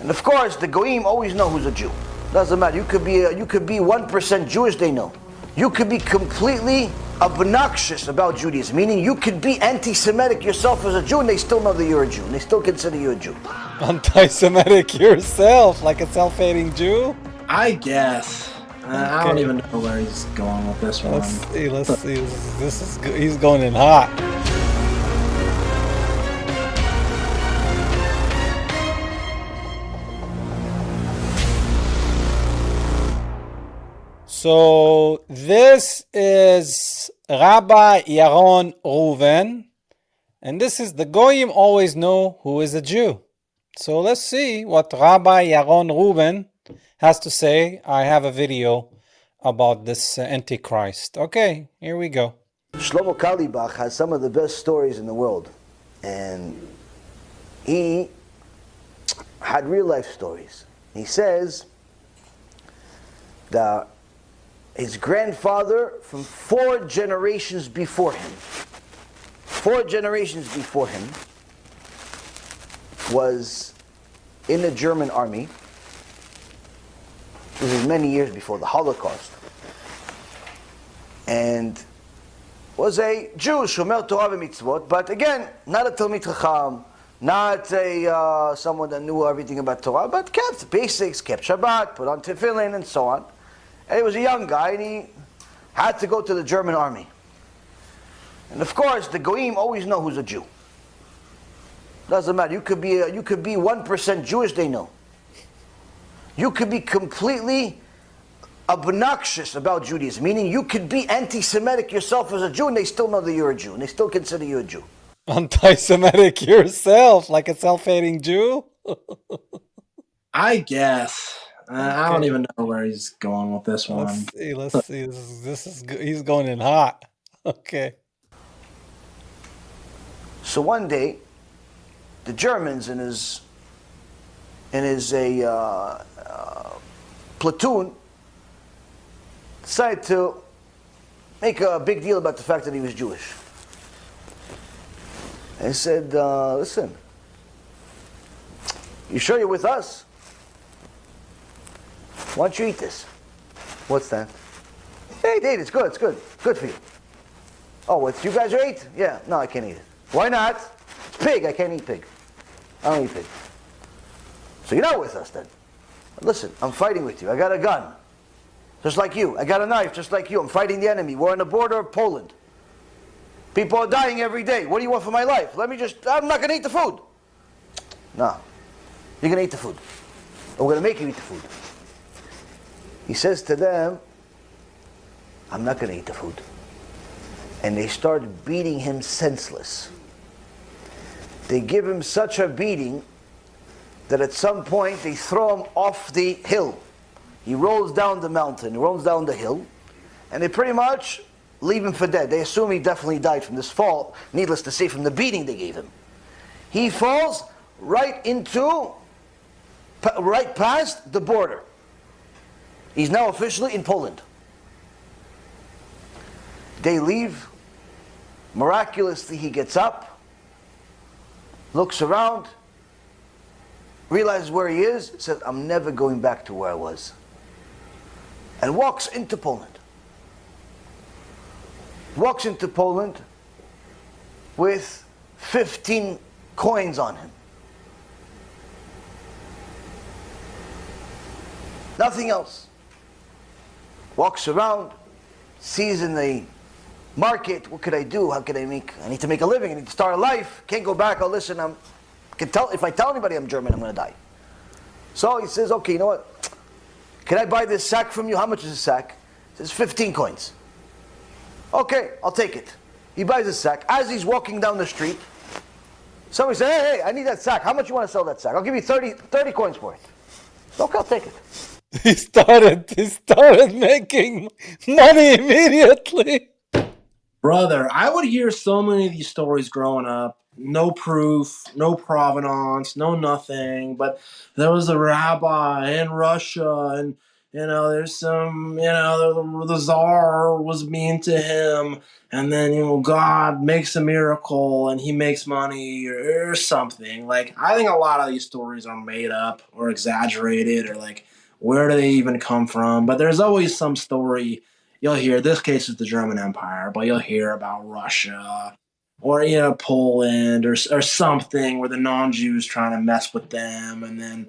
And of course, the goyim always know who's a Jew. Doesn't matter. You could be 1% Jewish, they know. You could be completely obnoxious about Judaism, meaning you could be anti-Semitic yourself as a Jew, and they still know that you're a Jew, and they still consider you a Jew. Anti-Semitic yourself, like a self-hating Jew? I guess. I don't even know where he's going with this one. Let's see. He's going in hot. So this is Rabbi Yaron Reuven, and this is the Goyim always know who is a Jew. So let's see what Rabbi Yaron Reuven has to say. I have a video about this Antichrist. Okay, here we go. Shlomo Carlebach has some of the best stories in the world, and he had real life stories. He says that his grandfather from 4 generations before him, was in the German army. This is many years before the Holocaust, and was a Jew, Shomer Torah v'mitzvot, but again, not a Talmid Chacham, not someone that knew everything about Torah, but kept basics, kept Shabbat, put on tefillin, and so on. And he was a young guy, and he had to go to the German army. And of course, the goyim always know who's a Jew. Doesn't matter. You could be 1% Jewish, they know. You could be completely obnoxious about Judaism, meaning you could be anti-Semitic yourself as a Jew, and they still know that you're a Jew, and they still consider you a Jew. Anti-Semitic yourself, like a self-hating Jew? I guess. I don't even know where he's going with this one. Let's see. He's going in hot. Okay. So one day, the Germans in his platoon decided to make a big deal about the fact that he was Jewish. They said, listen, you sure you're with us? Why don't you eat this? What's that? Hey, eat it. It's good. It's good. Good for you. Oh, what, you guys are ate? Yeah. No, I can't eat it. Why not? It's pig. I can't eat pig. I don't eat pig. So you're not with us then. Listen, I'm fighting with you. I got a gun, just like you. I got a knife, just like you. I'm fighting the enemy. We're on the border of Poland. People are dying every day. What do you want for my life? I'm not going to eat the food. No. You're going to eat the food. Or we're going to make you eat the food. He says to them, I'm not going to eat the food. And they start beating him senseless. They give him such a beating that at some point they throw him off the hill. He rolls down the mountain, he rolls down the hill, and they pretty much leave him for dead. They assume he definitely died from this fall, needless to say, from the beating they gave him. He falls right past the border. He's now officially in Poland. They leave. Miraculously, he gets up, looks around, realizes where he is, says, I'm never going back to where I was. And walks into Poland. Walks into Poland with 15 coins on him. Nothing else. Walks around, sees in the market, what could I do? How could I need to make a living, I need to start a life. Can't go back. Oh, listen, if I tell anybody I'm German, I'm going to die. So he says, okay, you know what? Can I buy this sack from you? How much is a sack? He says, 15 coins. Okay, I'll take it. He buys a sack. As he's walking down the street, somebody says, hey, I need that sack. How much you want to sell that sack? I'll give you 30 coins for it. Okay, I'll take it. He started making money immediately. Brother, I would hear so many of these stories growing up. No proof, no provenance, no nothing. But there was a rabbi in Russia, and There's some, the czar was mean to him, and then God makes a miracle and he makes money or something. Like, I think a lot of these stories are made up or exaggerated, or like, where do they even come from? But there's always some story you'll hear. This case is the German Empire, but you'll hear about Russia or Poland or something where the non-Jews trying to mess with them, and then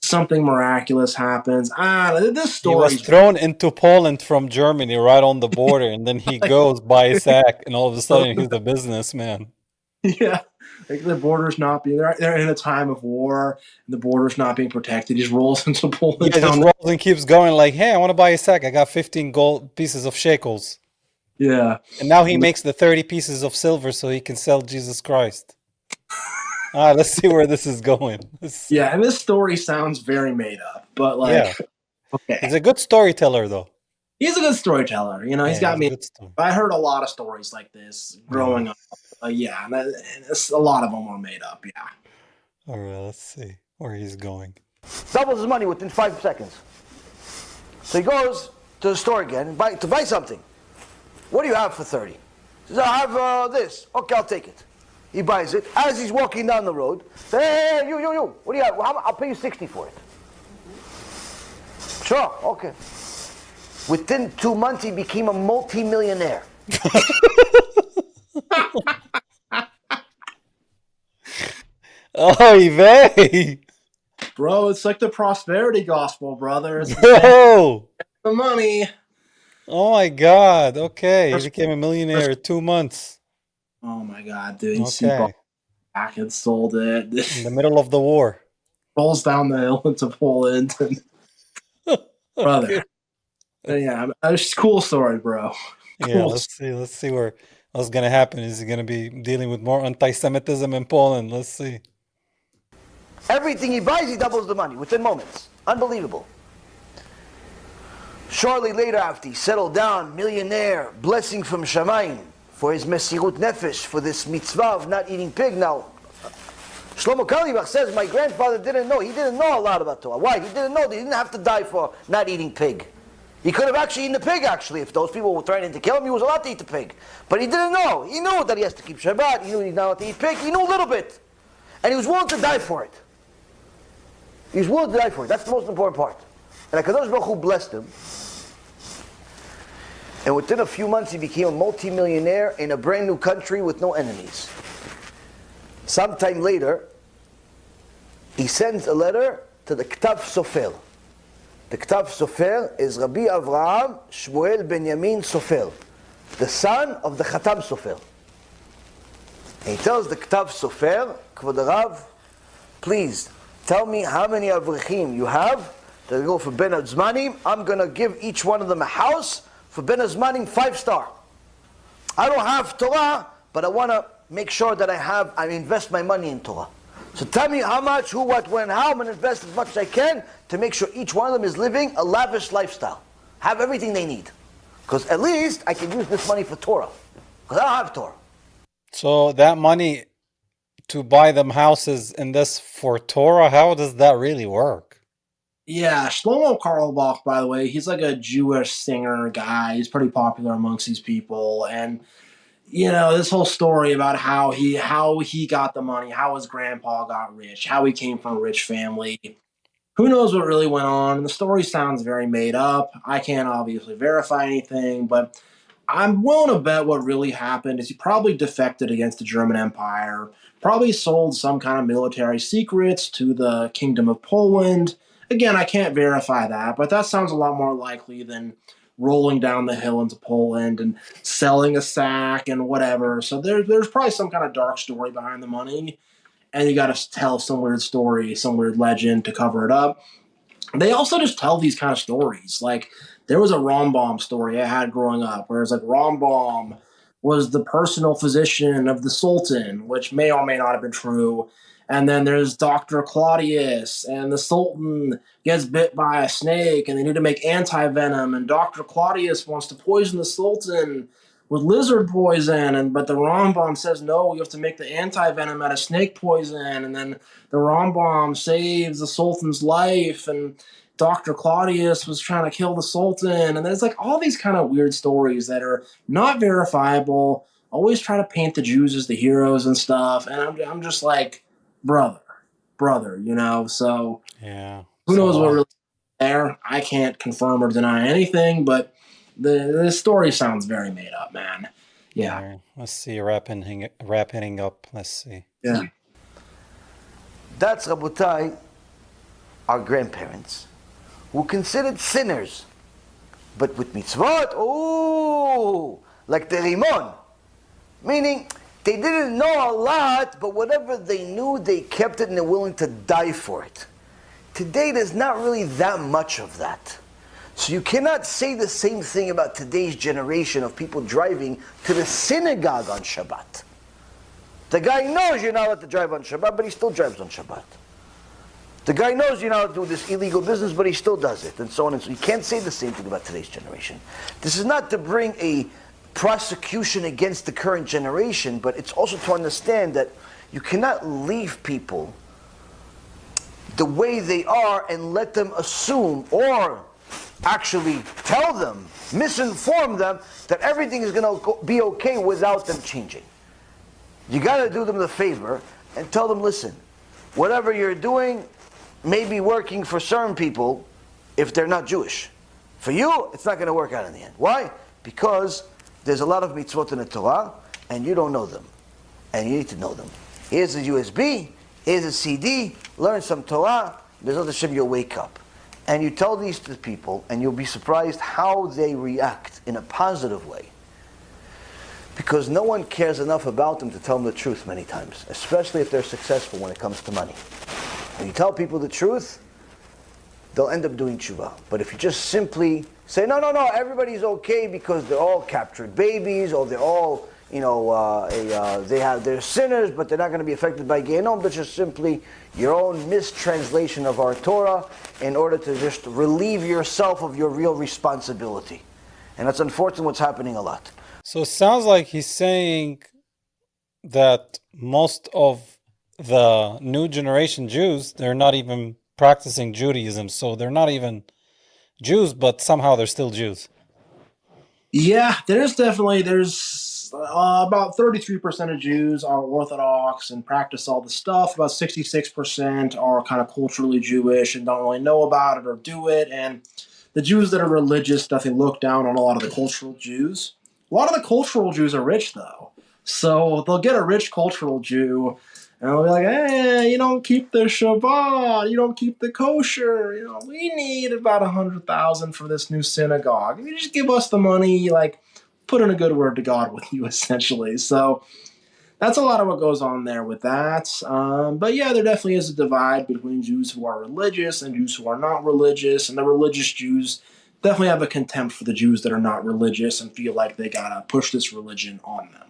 something miraculous happens. This He was story's thrown into Poland from Germany right on the border, and then he like, goes by a sack, and all of a sudden he's a businessman. yeah, like the border's not being. They're in a time of war, and the border's not being protected. He just rolls into Poland Yeah, just down. rolls and keeps going like, hey, I want to buy a sack. I got 15 gold pieces of shekels. Yeah, And now he makes the 30 pieces of silver so he can sell Jesus Christ. Let's see where this is going. Let's see. yeah, and this story sounds very made up, but Yeah, okay, he's a good storyteller, though. he's a good storyteller. Yeah, He's got he's a me. good story. I heard a lot of stories like this Yeah. growing up. Yeah, and a lot of them were made up. Yeah. All right, let's see where he's going. Doubles his money within 5 seconds. So he goes to the store again to buy something. What do you have for 30? He says, I have this. Okay, I'll take it. He buys it. As he's walking down the road, hey, you, what do you have? I'll pay you 60 for it. Sure, okay. Within 2 months, he became a multi-millionaire. Oh, vey! Bro, it's like the prosperity gospel, brother. It's Whoa! the money. Oh my God! Okay, he became a millionaire in 2 months. Oh my God, dude! He Okay, back and sold it. in the middle of the war. Rolls down the hill into Poland, brother. Okay. Yeah, it's a cool story, bro. Yeah, Cool. let's see what's gonna happen. Is he gonna be dealing with more anti-Semitism in Poland? Let's see. Everything he buys, he doubles the money within moments. Unbelievable. Shortly later, after he settled down, millionaire, blessing from Shamayim for his Mesirut Nefesh, for this mitzvah of not eating pig. Now, Shlomo Kalibach says, my grandfather didn't know. He didn't know a lot about Torah. Why? He didn't know that he didn't have to die for not eating pig. He could have actually eaten the pig, actually. If those people were threatening to kill him, he was allowed to eat the pig. But he didn't know. He knew that he has to keep Shabbat. He knew he's not allowed to eat pig. He knew a little bit. And he was willing to die for it. He was willing to die for it. That's the most important part. And HaKadosh Baruch Hu blessed him. And within a few months, he became a multi-millionaire in a brand new country with no enemies. Sometime later, he sends a letter to the Ktav Sofer. The Ktav Sofer is Rabbi Avraham Shmuel Benjamin Sofer, the son of the Khatam Sofer. And he tells the Ktav Sofer, Kvod Rav, please tell me how many Avrechim you have that go for Ben Azmanim. I'm going to give each one of them a house for Ben Azmanim 5-star. I don't have Torah, but I want to make sure that I invest my money in Torah. So tell me how much, who, what, when, how. I'm going to invest as much as I can to make sure each one of them is living a lavish lifestyle. Have everything they need. Because at least I can use this money for Torah. Because I don't have Torah. So that money to buy them houses and this for Torah, how does that really work? Yeah, Shlomo Carlebach, by the way, he's like a Jewish singer guy. He's pretty popular amongst these people. And this whole story about how he got the money, how his grandpa got rich, how he came from a rich family. Who knows what really went on? The story sounds very made up. I can't obviously verify anything, but I'm willing to bet what really happened is he probably defected against the German Empire, probably sold some kind of military secrets to the Kingdom of Poland. Again, I can't verify that, but that sounds a lot more likely than rolling down the hill into Poland and selling a sack and whatever. So there's probably some kind of dark story behind the money, and you got to tell some weird story, some weird legend to cover it up. They also just tell these kind of stories. Like, there was a Rambam story I had growing up, where it's like Rambam was the personal physician of the Sultan, which may or may not have been true. And then there's Dr. Claudius, and the Sultan gets bit by a snake, and they need to make anti-venom, and Dr. Claudius wants to poison the Sultan with lizard poison, but the Rambam says, no, you have to make the anti-venom out of snake poison, and then the Rambam saves the Sultan's life, and Dr. Claudius was trying to kill the Sultan. And there's like all these kind of weird stories that are not verifiable, always try to paint the Jews as the heroes and stuff. And I'm just like, brother, so Yeah. who So knows what really there? I can't confirm or deny anything, but the story sounds very made up, man. Yeah. here, let's see, wrapping up. Let's see. Yeah. That's, Rabotai, our grandparents, who considered sinners. But with mitzvot, like the Rimon. Meaning, they didn't know a lot, but whatever they knew, they kept it and they're willing to die for it. Today, there's not really that much of that. So you cannot say the same thing about today's generation of people driving to the synagogue on Shabbat. The guy knows you're not allowed to drive on Shabbat, but he still drives on Shabbat. The guy knows you're not allowed to do this illegal business, but he still does it, and so on and so on. You can't say the same thing about today's generation. This is not to bring a prosecution against the current generation, but it's also to understand that you cannot leave people the way they are and let them assume or actually tell them, misinform them, that everything is going to be okay without them changing. You got to do them the favor and tell them, listen, whatever you're doing may be working for certain people if they're not Jewish. For you, it's not going to work out in the end. Why? Because there's a lot of mitzvot in the Torah, and you don't know them. And you need to know them. Here's a USB, here's a CD, learn some Torah, B'ezrat Hashem, you'll wake up. And you tell these to people, and you'll be surprised how they react in a positive way. Because no one cares enough about them to tell them the truth many times, especially if they're successful when it comes to money. When you tell people the truth, they'll end up doing tshuva. But if you just simply say, no, everybody's okay because they're all captured babies, or they're all, they're sinners, but they're not going to be affected by Gehinnom, but just simply your own mistranslation of our Torah in order to just relieve yourself of your real responsibility. And that's unfortunately what's happening a lot. So it sounds like he's saying that most of the new generation Jews, they're not even practicing Judaism, so they're not even Jews, but somehow they're still Jews. Yeah, there's about 33% of Jews are Orthodox and practice all the stuff. About 66% are kind of culturally Jewish and don't really know about it or do it. And the Jews that are religious definitely look down on a lot of the cultural Jews. A lot of the cultural Jews are rich, though. So they'll get a rich cultural Jew, and they'll be like, hey, you don't keep the Shabbat, you don't keep the kosher, we need about 100,000 for this new synagogue. If you just give us the money, put in a good word to God with you, essentially. So that's a lot of what goes on there with that. But yeah, there definitely is a divide between Jews who are religious and Jews who are not religious, and the religious Jews definitely have a contempt for the Jews that are not religious and feel like they gotta push this religion on them.